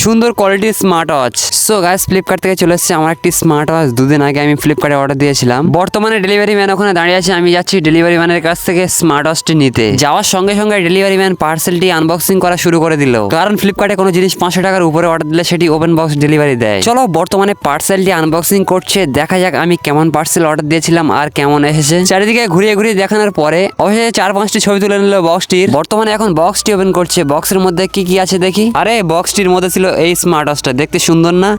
সুন্দর কোয়ালিটির smart watch. So guys, Flipkart থেকে চলে এসেছে আমার একটি স্মার্ট ওয়াচ। দুদিন আগে আমি ফ্লিপকার্টে অর্ডার দিয়েছিলাম। বর্তমানে ডেলিভারি ম্যান ওখানে দাঁড়িয়ে আছে, আমি যাচ্ছি ডেলিভারি ম্যানের কাছ থেকে স্মার্ট ওয়াচটি নিতে। যাওয়ার সঙ্গে সঙ্গে ডেলিভারি ম্যান পার্সেলটি আনবক্সিং করা শুরু করে দিল, কারণ ফ্লিপকার্টে কোনো জিনিস 500 টাকার উপরে অর্ডার দিলে সেটি ওপেন বক্স ডেলিভারি দেয়। চলো বর্তমানে পার্সেলটি আনবক্সিং করছে, দেখা যাক আমি কেমন পার্সেল অর্ডার দিয়েছিলাম আর কেমন এসেছে। চারিদিকে ঘুরিয়ে ঘুরিয়ে দেখানোর পরে অবশেষে 4-5টি ছবি তুলে নিল বক্সটির। বর্তমানে এখন বক্সটি ওপেন করছে। বক্সের মধ্যে কি কি আছে দেখি। আরে বক্সটির মধ্যে ছিল এই স্মার্ট ওয়াচটা, দেখতে সুন্দর না?